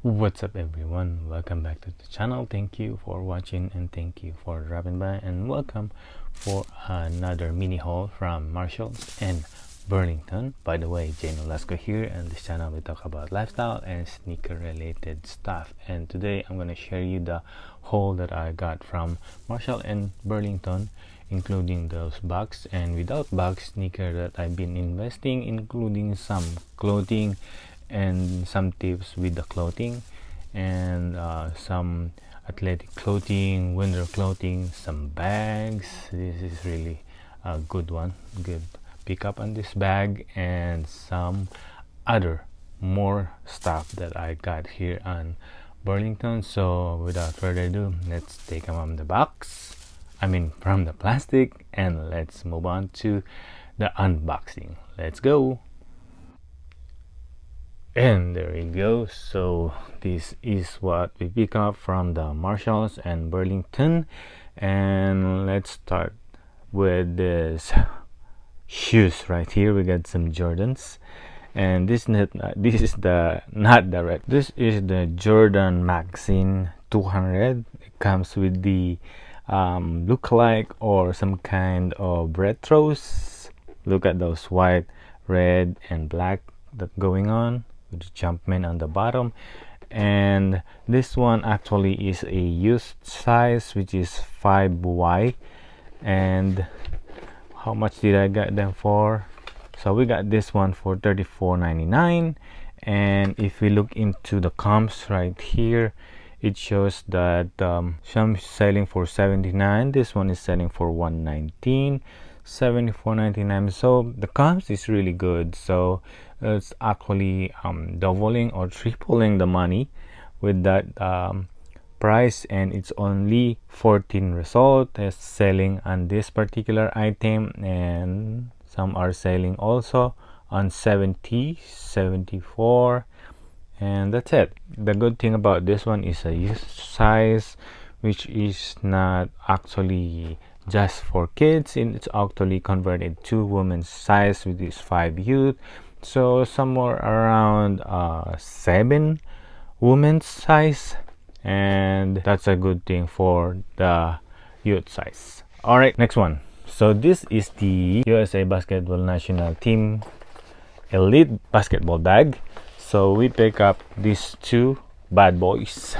What's up everyone, welcome back to the channel. Thank you for watching and thank you for dropping by, and welcome for another mini haul from Marshalls and Burlington. By the way, Nolasco here, and this channel we talk about lifestyle and sneaker related stuff, and today I'm going to share you the haul that I got from Marshall and Burlington, including those bucks and without bucks sneaker that I've been investing, including some clothing and some tips with the clothing, and some athletic clothing, winter clothing, some bags. This is really a good one, good pickup on this bag, and some other more stuff that I got here on Burlington. So without further ado, let's take them from the box, from the plastic, and let's move on to the unboxing. Let's go. And there you go. So this is what we pick up from the Marshalls and Burlington, and let's start with this shoes right here. We got some Jordans, and this is the not the red. This is the Jordan Magazine 200. It comes with the look-alike or some kind of retros. Look at those white, red, and black that going on with the Jumpman on the bottom. And this one actually is a used size, which is 5Y. And how much did I get them for? So we got this one for $34.99. And if we look into the comps right here, it shows that some selling for $79. This one is selling for $119. $74.99. So the comps is really good. So it's actually doubling or tripling the money with that price, and it's only 14 result is selling on this particular item, and some are selling also on 70, 74, and that's it. The good thing about this one is a youth size, which is not actually just for kids, and it's actually converted to women's size, with this 5 youth, so somewhere around 7 women's size, and that's a good thing for the youth size. All right, next one. So this is the USA Basketball National Team Elite Basketball Bag. So we pick up these two bad boys.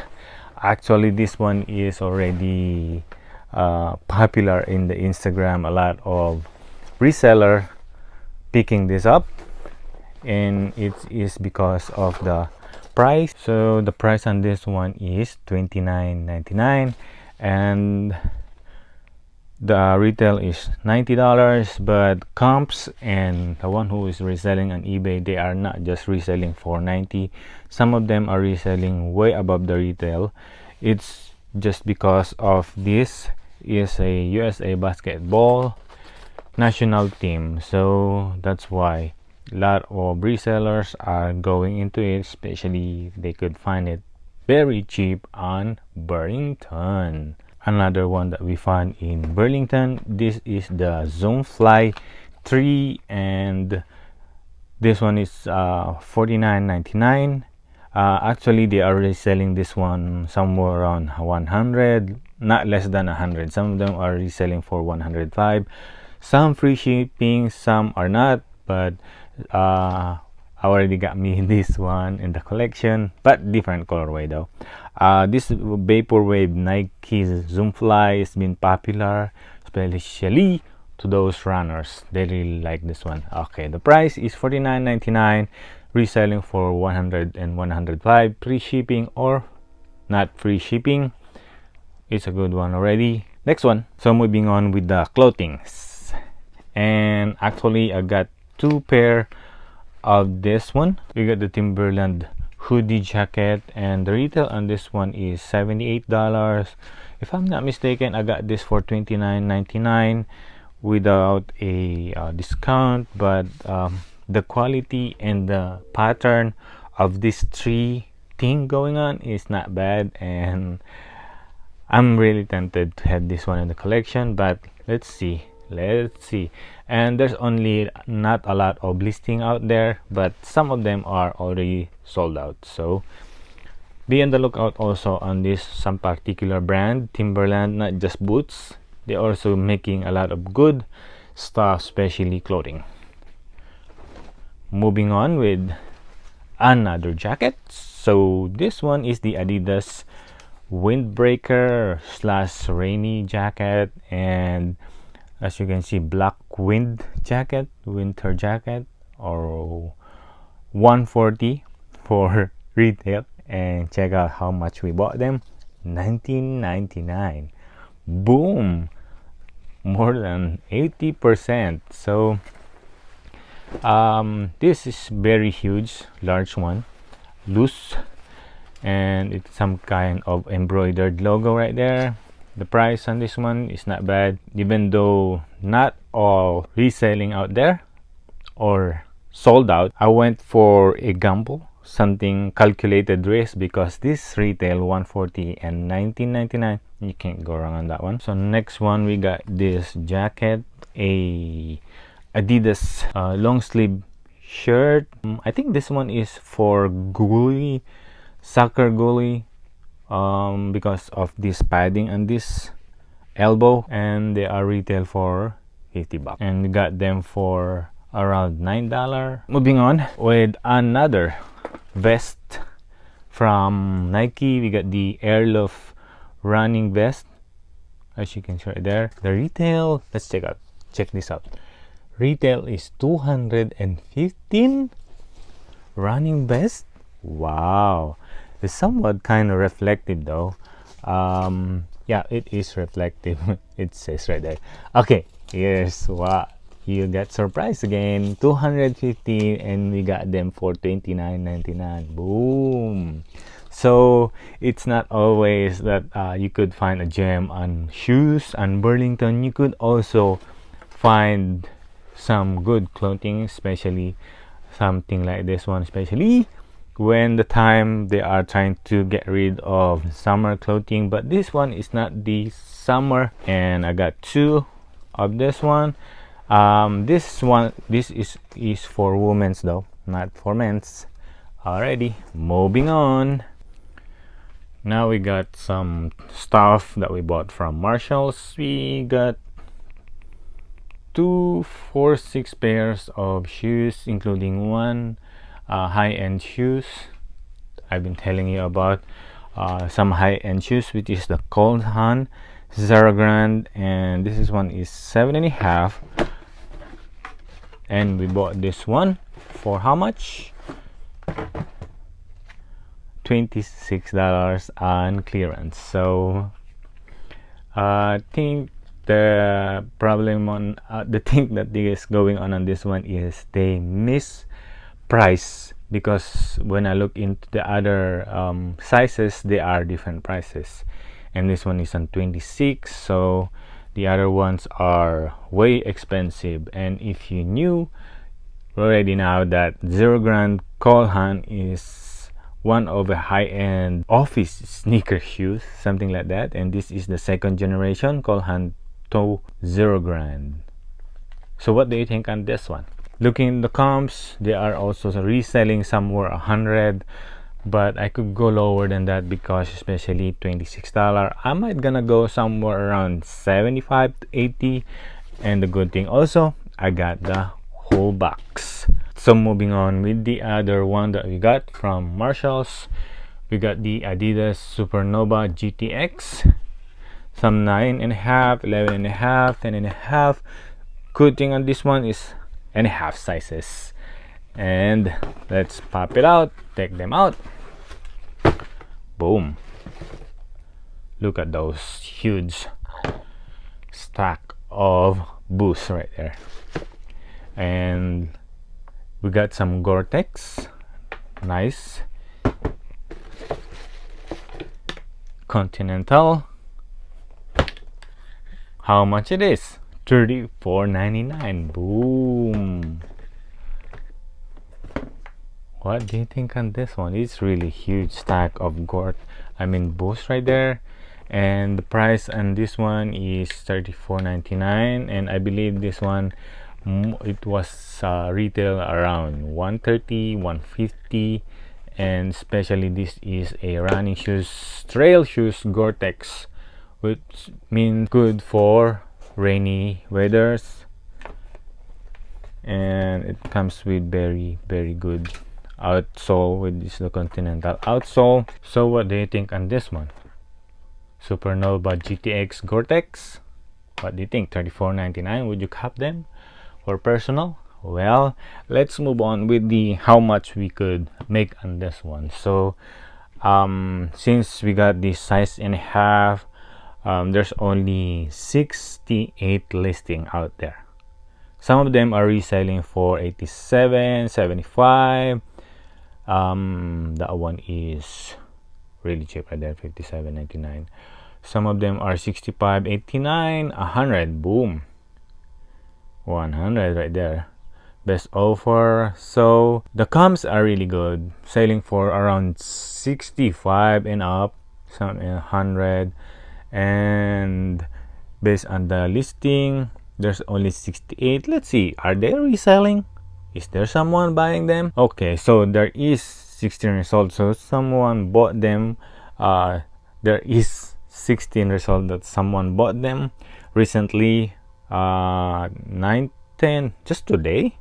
Actually, this one is already popular in the Instagram. A lot of reseller picking this up, and it is because of the price. So the price on this one is $29.99, and the retail is $90, but comps and the one who is reselling on eBay, they are not just reselling for $90. Some of them are reselling way above the retail. It's just because of this is a USA basketball national team, so that's why a lot of resellers are going into it, especially if they could find it very cheap on Burlington. Another one that we found in Burlington, this is the Zoomfly 3, and this one is $49.99. Actually, they are reselling this one somewhere around 100, not less than 100. Some of them are reselling for 105. Some free shipping, some are not, but already got me this one in the collection, but different colorway though. This vaporwave Nike Zoomfly has been popular, especially to those runners. They really like this one. Okay, the price is $49.99, reselling for 100 and 105. Free shipping or not free shipping, it's a good one already. Next one. So moving on with the clothing, and actually I got two pair of this one. We got the Timberland hoodie jacket, and the retail on this one is $78. If I'm not mistaken, I got this for $29.99 without a discount, but the quality and the pattern of this tree thing going on is not bad, and I'm really tempted to have this one in the collection, but let's see. And there's only not a lot of listing out there, but some of them are already sold out. So Be on the lookout also on this some particular brand, Timberland, not just boots. They're also making a lot of good stuff, especially clothing. Moving on with another jacket. So this one is the Adidas windbreaker slash rainy jacket, and as you can see, black winter jacket, or 140 for retail. And check out how much we bought them, $19.99. Boom, more than 80%. So this is very huge, large one, loose, and it's some kind of embroidered logo right there. The price on this one is not bad, even though not all reselling out there or sold out. I went for a gamble, something calculated risk, because this retail 140 and 19.99, you can't go wrong on that one. So next one, we got this jacket, a Adidas long sleeve shirt. I think this one is for goalie, soccer goalie, because of this padding on this elbow, and they are retail for $50, and we got them for around $9. Moving on with another vest from Nike. We got the Airloft running vest, as you can see right there. The retail, let's check this out. Retail is $215. Running vest, wow. It's somewhat kind of reflective though. Yeah, it is reflective. It says right there. Okay, here's what you got. Surprise again, 250, and we got them for $29.99. Boom. So it's not always that you could find a gem on shoes on Burlington. You could also find some good clothing, especially something like this one, especially when the time they are trying to get rid of summer clothing. But this one is not the summer, and I got two of this one. This is for women's though, not for men's. Alrighty, moving on. Now we got some stuff that we bought from Marshalls. We got 6 pairs of shoes, including one high-end shoes. I've been telling you about some high-end shoes, which is the Cole Haan Zero Grand, and this one is 7.5, and we bought this one for how much? $26 on clearance. So I think the problem on the thing that is going on this one is they miss price, because when I look into the other sizes, they are different prices, and this one is on 26, so the other ones are way expensive. And if you knew already now that Zero Grand Cole Haan is one of the high-end office sneaker shoes, something like that, and this is the second generation Cole Haan Zero Grand. So what do you think on this one? Looking in the comps, they are also reselling somewhere 100, but I could go lower than that, because especially $26, I might gonna go somewhere around 75 to 80. And the good thing also, I got the whole box. So moving on with the other one that we got from Marshalls, we got the Adidas Supernova GTX, some 9.5, 11.5, 10.5. Good thing on this one is and a half sizes. And let's pop it out, take them out. Boom, look at those huge stack of boosts right there. And we got some Gore-Tex, nice. Continental, how much it is? $34.99. Boom. What do you think on this one? It's really huge stack of boost right there, and the price on this one is $34.99, and I believe this one it was retail around $130, $150, and especially this is a running shoes, trail shoes, Gore-Tex, which means good for rainy weathers, and it comes with very good outsole, with this the Continental outsole. So what do you think on this one? Supernova GTX Gore-Tex, what do you think? $34.99, would you cop them for personal? Well, let's move on with the how much we could make on this one. So since we got this size and a half, there's only 68 listing out there. Some of them are reselling for $87, $75. That one is really cheap right there, $57.99. Some of them are $65, $89, $100. Boom, $100 right there. Best offer. So the comps are really good, selling for around 65 and up, some 100, and based on the listing there's only 68. Let's see, are they reselling? Is there someone buying them? Okay, so there is 16 results, so someone bought them. There is 16 results that someone bought them recently. 9, 10 just today,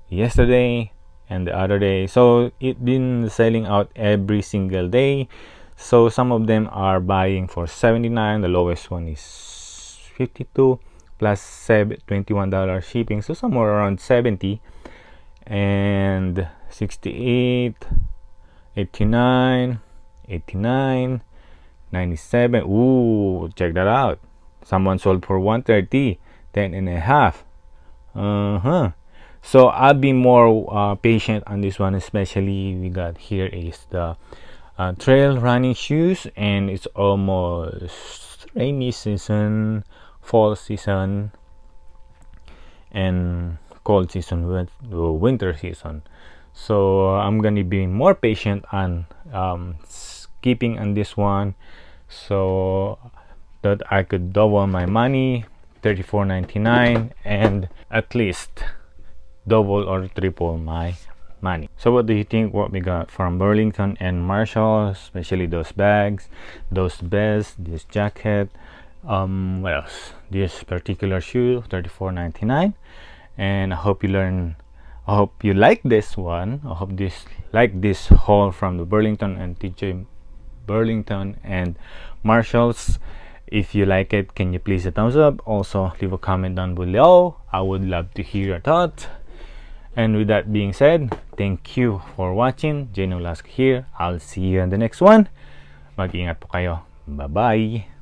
yesterday, and the other day. So it been selling out every single day. So some of them are buying for 79. The lowest one is 52 plus $21 shipping, so somewhere around 70. And 68, 89, 89, 97. Ooh, check that out. Someone sold for 130, 10 and a half. So I'll be more patient on this one, especially we got here is the trail running shoes, and it's almost rainy season, fall season, and cold season, with winter season. So I'm gonna be more patient on skipping on this one, so that I could double my money, $34.99, and at least double or triple my money. So what do you think what we got from Burlington and Marshall, especially those bags, those vests, this jacket, what else, this particular shoe, $34.99. And I hope you like this one. I hope this like this haul from the Burlington and TJ Burlington and Marshalls. If you like it, can you please a thumbs up? Also leave a comment down below. I would love to hear your thoughts. And with that being said, thank you for watching. Nolasco here. I'll see you in the next one. Mag-ingat po kayo. Bye bye.